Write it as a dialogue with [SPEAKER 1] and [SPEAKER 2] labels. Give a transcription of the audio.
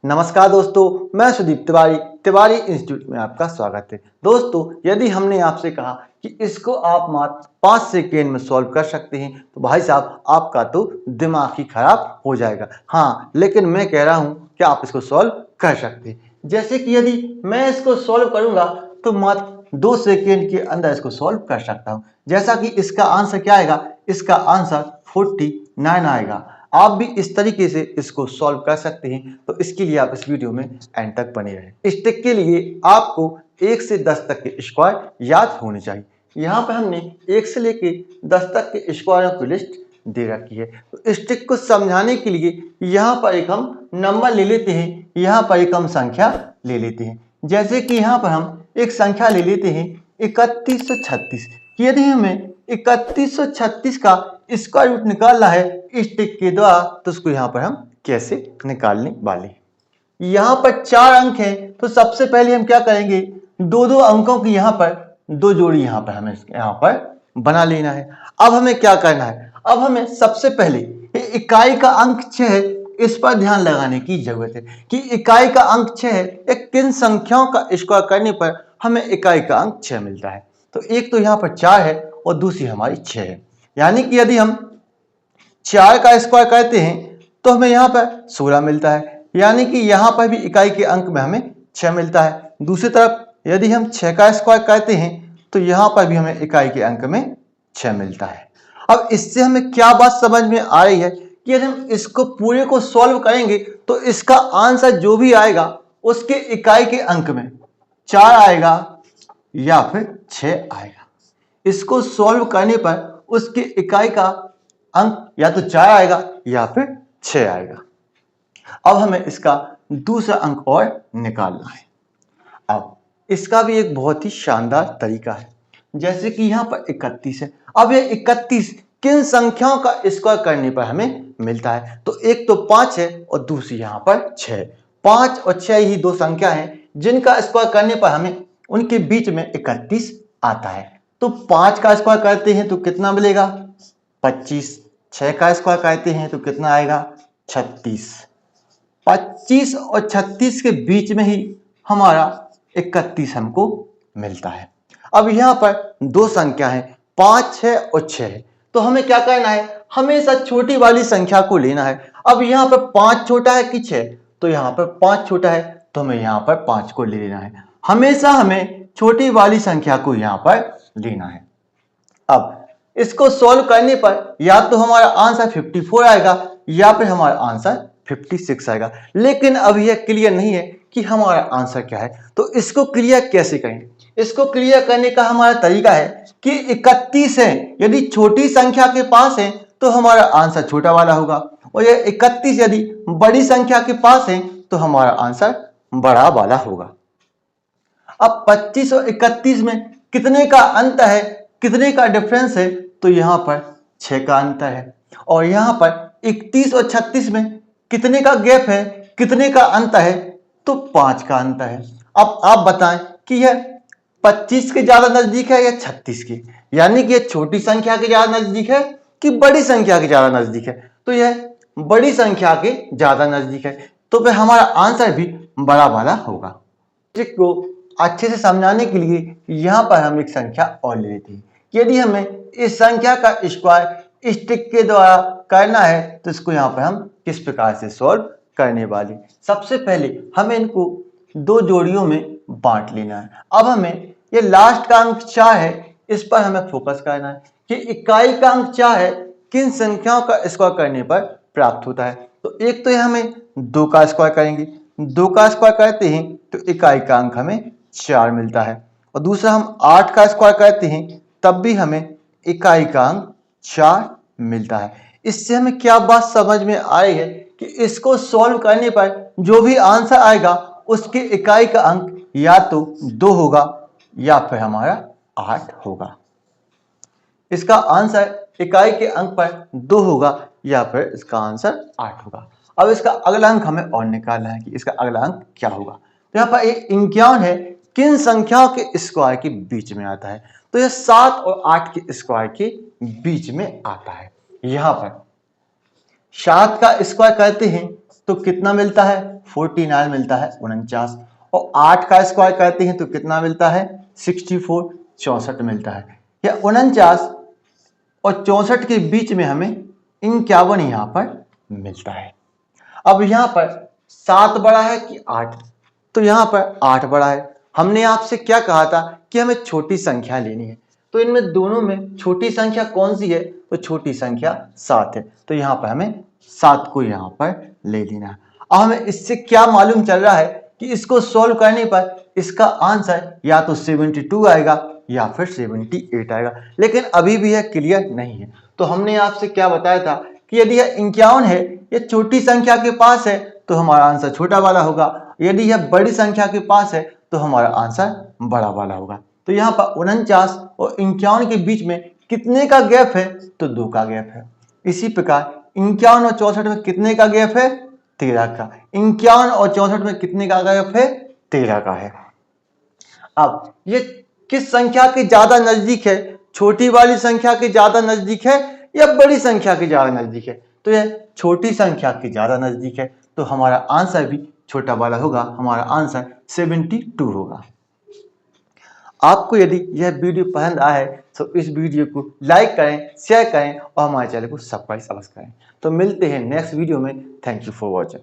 [SPEAKER 1] नमस्कार दोस्तों, मैं सुदीप तिवारी तिवारी इंस्टीट्यूट में आपका स्वागत है। दोस्तों, यदि हमने आपसे कहा कि इसको आप मात्र 5 सेकेंड में सॉल्व कर सकते हैं तो भाई साहब आपका तो दिमाग ही खराब हो जाएगा। हाँ, लेकिन मैं कह रहा हूँ कि आप इसको सॉल्व कर सकते हैं। जैसे कि यदि मैं इसको सॉल्व करूँगा तो मात्र 2 सेकेंड के अंदर इसको सॉल्व कर सकता हूँ। जैसा कि इसका आंसर क्या आएगा, इसका आंसर 49 आएगा। आप भी इस तरीके से इसको सॉल्व कर सकते हैं, तो इसके लिए आप इस वीडियो में एंड तक बने रहें। इस ट्रिक के लिए आपको 1 से 10 तक के स्क्वायर याद होने चाहिए। यहाँ पर हमने 1 से लेके 10 तक के स्क्वायरों की लिस्ट दे रखी है। तो इस ट्रिक को समझाने के लिए यहाँ पर एक हम नंबर ले लेते हैं, यहाँ पर एक हम संख्या ले लेते हैं। जैसे कि यहाँ पर हम एक संख्या ले लेते हैं 3136। यदि हमें 3136 का स्क्वायर रूट निकालना है इस ट्रिक के द्वारा, तो उसको यहाँ पर हम कैसे निकालने वाले हैं। यहाँ पर 4 अंक हैं, तो सबसे पहले हम क्या करेंगे, दो अंकों की यहाँ पर 2 जोड़ी यहाँ पर हमें यहाँ पर बना लेना है। अब हमें क्या करना है, अब हमें सबसे पहले इकाई का अंक 6 है, इस पर ध्यान लगाने की जरूरत है कि इकाई का अंक 6 है, एक किन संख्याओं का स्क्वायर करने पर हमें इकाई का अंक 6 मिलता है। तो एक तो यहाँ पर 4 है और दूसरी हमारी 6 है। यानी कि यदि हम 4 का स्क्वायर करते हैं तो हमें यहाँ पर 16 मिलता है, यानी कि यहाँ पर भी इकाई के अंक में हमें 6 मिलता है। दूसरी तरफ यदि हम 6 का स्क्वायर करते हैं तो यहाँ पर भी हमें इकाई के अंक में 6 मिलता है। अब इससे हमें क्या बात समझ में आ रही है कि यदि हम इसको पूरे को सॉल्व करेंगे तो इसका आंसर जो भी आएगा उसके इकाई के अंक में 4 आएगा या फिर 6 आएगा। इसको सॉल्व करने पर उसकी इकाई का अंक या तो 4 आएगा या फिर 6 आएगा। अब हमें इसका दूसरा अंक और निकालना है। अब इसका भी एक बहुत ही शानदार तरीका है। जैसे कि यहाँ पर 31 है। अब ये 31 किन संख्याओं का स्क्वायर करने पर हमें मिलता है, तो एक तो 5 है और दूसरी यहाँ पर 6। 5 और 6 ही 2 संख्या हैं जिनका स्क्वायर करने पर हमें उनके बीच में 31 आता है। तो 5 का स्क्वायर करते हैं तो कितना मिलेगा, 25। 6 का स्क्वायर करते हैं तो कितना आएगा, 36। 25 और 36 के बीच में ही हमारा 31 हमको मिलता है। अब यहाँ पर 2 संख्या है, 5 है और 6 है, तो हमें क्या करना है, हमेशा छोटी वाली संख्या को लेना है। अब यहाँ पर 5 छोटा है कि 6, तो यहाँ पर 5 छोटा है, तो हमें यहाँ पर 5 को ले लेना है। हमेशा हमें छोटी वाली संख्या को यहाँ पर लेना है। अब इसको सॉल्व करने पर या तो हमारा आंसर 54 आएगा या फिर हमारा आंसर 56 आएगा। लेकिन अब यह क्लियर नहीं है कि हमारा आंसर क्या है, तो इसको क्लियर कैसे करें। इसको क्लियर करने का हमारा तरीका है कि 31 है, यदि छोटी संख्या के पास है तो हमारा आंसर छोटा वाला होगा, और यह 31 यदि बड़ी संख्या के पास है तो हमारा आंसर बड़ा वाला होगा। अब 25 और 31 में कितने का अंतर है, कितने का डिफरेंस है, तो यहाँ पर 6 का अंतर है। और यहाँ पर 31 और 36 में कितने का गैप है, कितने का अंतर है, तो 5 का अंतर है। अब आप बताएं कि यह 25 के ज्यादा नजदीक है या 36 के, यानी कि यह छोटी संख्या के ज्यादा नजदीक है कि बड़ी संख्या के ज्यादा नजदीक है, तो यह बड़ी संख्या के ज्यादा नजदीक है, तो फिर हमारा आंसर भी बड़ा वाला होगा। ट्रिक को अच्छे से समझाने के लिए यहाँ पर हम एक संख्या और ले लेते हैं। यदि हमें इस संख्या का स्क्वायर इस ट्रिक के द्वारा करना है तो इसको यहाँ पर हम किस प्रकार से सॉल्व करने वाले। सबसे पहले हमें इनको 2 जोड़ियों में बांट लेना है। अब हमें ये लास्ट का अंक 4 है, इस पर हमें फोकस करना है कि इकाई का अंक 4 है, किन संख्याओं का स्क्वायर करने पर प्राप्त होता है। तो एक तो हमें 2 का स्क्वायर करेंगे, 2 का स्क्वायर करते हैं तो इकाई का अंक हमें 4 मिलता है, और दूसरा हम 8 का स्क्वायर करते हैं तब भी हमें इकाई का अंक 4 मिलता है। इससे हमें क्या बात समझ में आई है कि इसको सॉल्व करने पर जो भी आंसर आएगा उसके इकाई का अंक या तो 2 होगा या फिर हमारा 8 होगा। इसका आंसर इकाई के अंक पर 2 होगा या फिर इसका आंसर 8 होगा। अब इसका अगला अंक हमें और निकालना है कि इसका अगला अंक क्या होगा। तो यहाँ पर 51 है, किन संख्याओं के स्क्वायर के बीच में आता है, तो यह 7 और 8 के स्क्वायर के बीच में आता है। यहाँ पर 7 का स्क्वायर करते हैं तो कितना मिलता है 49 मिलता है 49। और 8 का स्क्वायर करते हैं तो कितना मिलता है 64 64 मिलता है। या 49 और 64 के बीच में हमें 51 यहाँ पर मिलता है। अब यहाँ पर 7 बड़ा है कि 8, तो यहाँ पर 8 बड़ा है। हमने आपसे क्या कहा था कि हमें छोटी संख्या लेनी है, तो इनमें दोनों में छोटी संख्या कौन सी है, तो छोटी संख्या 7 है। तो यहाँ पर हमें 7 को यहाँ पर ले लेना है। अब हमें इससे क्या मालूम चल रहा है कि इसको सॉल्व करने पर इसका आंसर या तो 72 आएगा या फिर 78 आएगा, लेकिन अभी भी यह क्लियर नहीं है। तो हमने आपसे क्या बताया था कि यदि यह 51 है, यह छोटी संख्या के पास है तो हमारा आंसर छोटा वाला होगा, यदि यह बड़ी संख्या के पास है तो हमारा आंसर बड़ा वाला होगा। तो यहाँ पर 49 और 51 के बीच में कितने का गैप है, तो 2 का गैप है। इसी प्रकार 51 और 64 में कितने का गैप है, 13 का। 51 और 64 में कितने का गैप है, 13 का है। अब ये किस संख्या के ज्यादा नजदीक है, छोटी वाली संख्या के ज्यादा नजदीक है या बड़ी संख्या के ज्यादा नजदीक है, तो यह छोटी संख्या के ज्यादा नजदीक है। तो हमारा आंसर भी छोटा वाला होगा, हमारा आंसर 72 होगा। आपको यदि यह वीडियो पसंद आए तो इस वीडियो को लाइक करें, शेयर करें और हमारे चैनल को सब्सक्राइब करें। तो मिलते हैं नेक्स्ट वीडियो में। Thank you for watching.